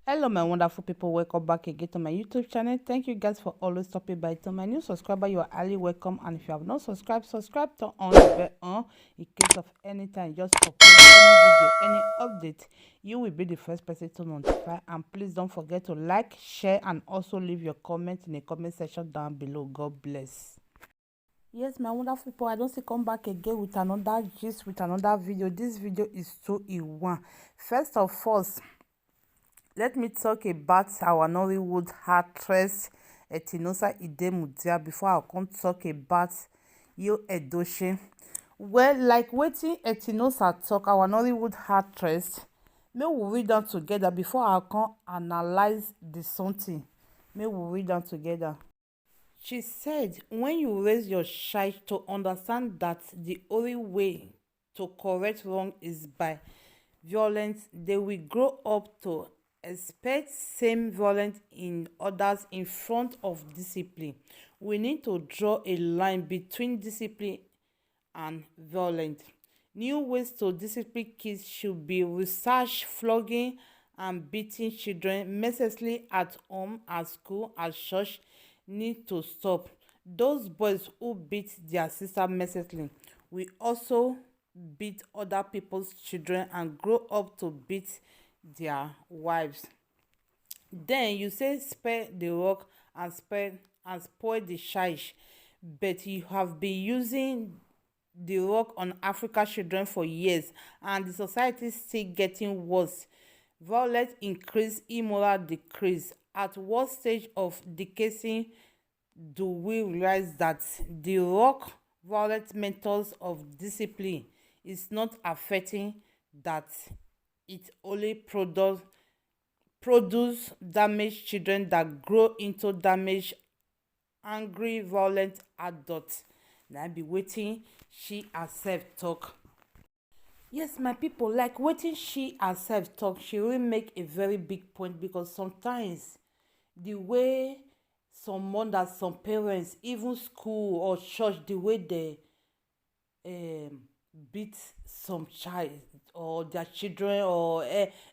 Hello my wonderful people, welcome back again to my YouTube channel. Thank you guys for always stopping by. To my new subscriber, you are highly welcome, and if you have not subscribed, subscribe, turn on the bell on in case of any time just upload any video, any update, you will be the first person to notify. And please don't forget to like, share, and also leave your comment in the comment section down below. God bless. Yes, my wonderful people, I don't see come back again with another gist, with another video. This video is 2 in 1. First of all, let me talk about our Nollywood actress Etinosa Idemudia before I come talk about Yul Edochie. Well, like wetin Etinosa talk, our Nollywood actress, make we read am together before I come analyze the something. Make we read am together. She said, when you raise your child to understand that the only way to correct wrong is by violence, they will grow up to expect same violence in others in front of discipline. We need to draw a line between discipline and violence. New ways to discipline kids should be research, flogging, and beating children mercilessly at home, at school, at church need to stop. Those boys who beat their sister mercilessly will also beat other people's children and grow up to beat their wives. Then you say spare the rock and spoil the child, but you have been using the rock on Africa children for years, and the society is still getting worse. Violence increase, immoral decrease. At what stage of decaying do we realize that the rock violent methods of discipline is not affecting, that it only produce damaged children that grow into damaged, angry, violent adults? Na be wetin she herself talk. Yes, my people, like wetin she herself talk, she really make a very big point, because sometimes the way some mothers, some parents, even school or church, the way they um, beat some child or their children or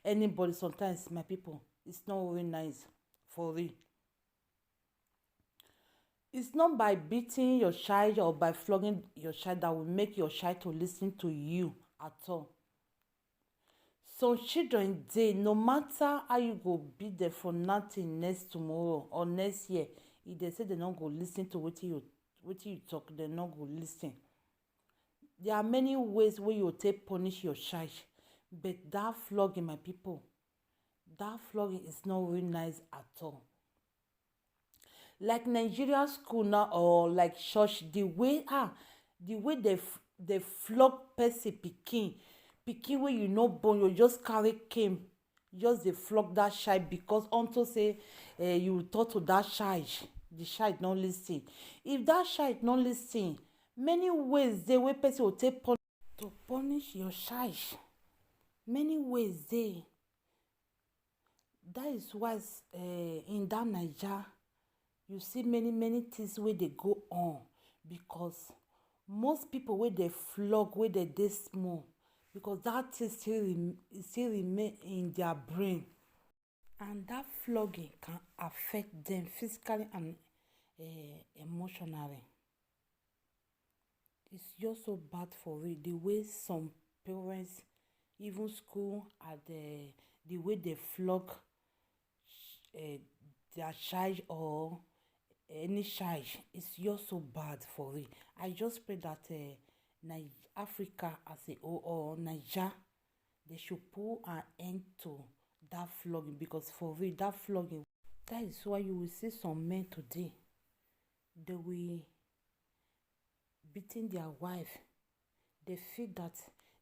anybody, sometimes, my people, it's not really nice, for real. It's not by beating your child or by flogging your child that will make your child to listen to you at all. Some children dey, no matter how you go beat them for nothing next tomorrow or next year, if they say they no go listen to wetin you talk, they no go listen. There are many ways wey you take punish your child, but that flogging, my people, that flogging is not really nice at all. Like Nigeria school now, or like church, the way they flog person pikin wey you no born, you just carry cane, just dey flog that child because unto say you talk to that child, the child no lis ten. If that child no lis ten, many ways dey wey person go take to punish your child. Many ways dey. That is why in that Naija, you see many things wey dey go on, because most people wey dey flog, wey dey small, because that thing still remain in their brain, and that flogging can affect them physically and emotionally. It's just so bad for real, the way some parents, even school, and the way they flog uh, their child or any child, is just so bad for real. I just pray that Africa as a whole, or Naija, they should put an end to that flogging, because for real, that flogging, that is why you will see some men today, they will beating their wife. They feel that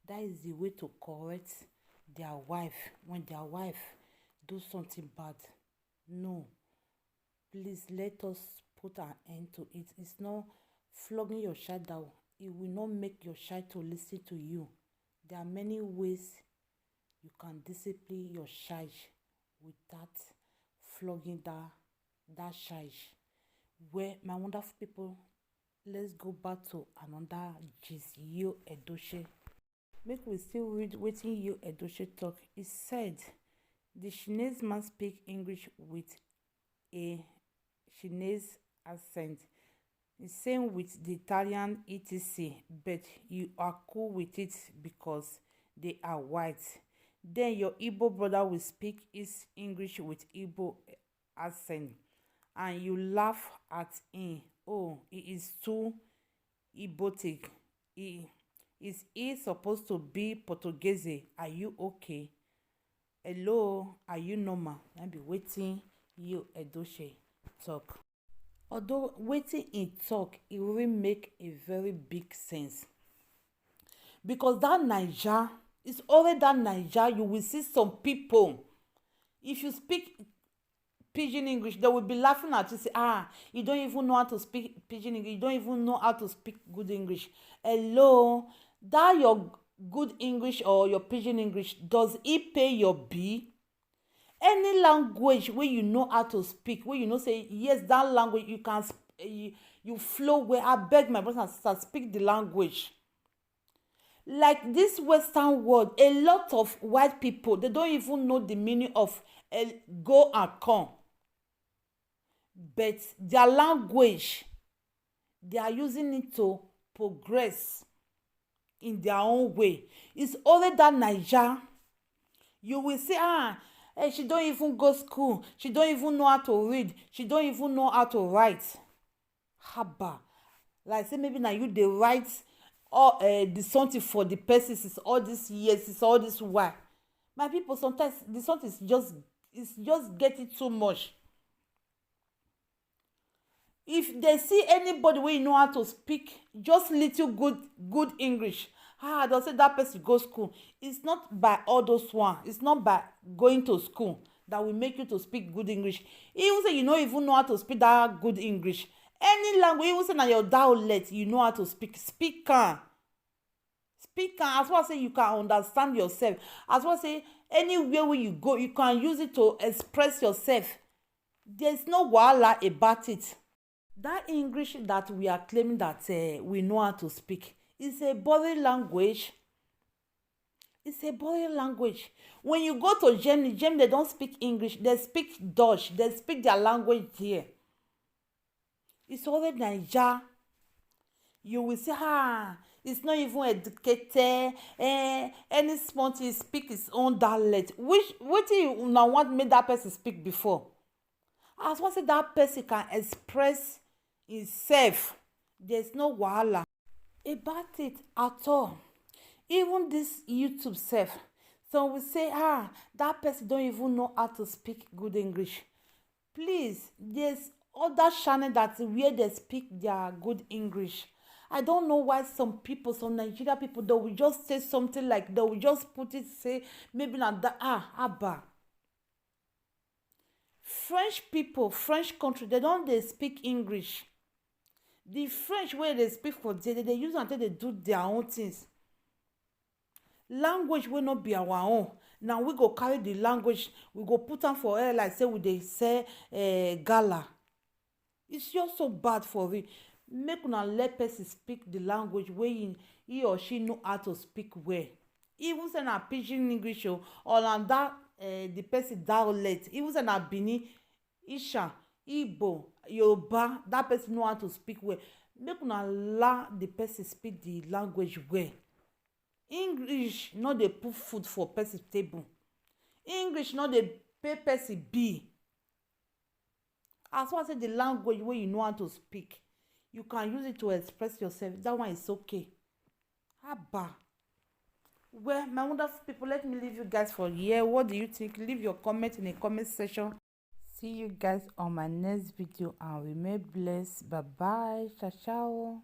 that is the way to correct their wife when their wife do something bad. No, please let us put an end to it. It's not flogging your child down. It will not make your child to listen to you. There are many ways you can discipline your child without flogging that child. Where, my wonderful people, let's go back to another gist. Yul Edochie. Make we still read wetin Yul Edochie talk. He said, The Chinese man speak English with a Chinese accent. The same with the Italian etc. But you are cool with it because they are white. Then your Igbo brother will speak his English with Igbo accent and you laugh at him. Oh, he is too Igbotic. Is he supposed to be Portuguese? Are you okay? Hello, are you normal? I be waiting you Edoche talk. Although waiting in talk, it really make a very big sense. Because that Naija, it's only that Naija you will see some people. If you speak pidgin English, they will be laughing at you. Say, you don't even know how to speak pidgin English. You don't even know how to speak good English. Hello, that your good English or your pidgin English, does it pay your bill? Any language where you know how to speak, where you know say yes, that language you can you flow well. I beg my brothers and sisters, speak the language. Like this Western world, a lot of white people, they don't even know the meaning of go and come. But their language, they are using it to progress in their own way. It's only that Naija you will say, hey, she don't even go school, she don't even know how to read, she don't even know how to write. Haba, like say maybe now you dey write all the something for the person since all these years, since all this while. My people, sometimes the something is just getting too much. If they see anybody wey know how to speak just little good English, they'll say that person go school. It's not by all those one, it's not by going to school that will make you to speak good English. Even say you no even know how to speak that good English, any language, even say na your dialect you know how to speak, speak am as well. Say you can understand yourself, as well say anywhere where you go you can use it to express yourself. There's no wahala about it. That English that we are claiming that we know how to speak is a boring language. It's a boring language. When you go to Germany, they don't speak English, they speak Dutch, they speak their language here. It's only Naija you will say, it's not even educated, any small thing speak his own dialect. What you now want make that person speak before? As one say that person can express himself, there's no wahala about it at all. Even this YouTube self, some will say, that person don't even know how to speak good English. Please, there's other channel that where they speak their good English. I don't know why some people, some Nigeria people, they will just say something like, they will just put it, say maybe like that, abba. French people, French country, they don't they speak English. The French wey they speak for there, they use until they do their own things. Language wey no be our own. Now we go carry the language, we go put am for air like say we dey sell gala. It's just so bad for it. Make una let person speak the language wey he or she know how to speak well. Even say na pidgin English or na that the person dialect, even say na Benin, Isha, Igbo, Yoruba, that person know how to speak well. Make una allow the person speak the language well. English no dey put food for person table. English no dey pay person bill. As well as say the language wey you know how to speak, you can use it to express yourself. That one is okay. Abba. Well, my wonderful people, let me leave you guys for here. What do you think? Leave your comment in the comment section. See you guys on my next video and remain blessed. Bye bye. Ciao ciao.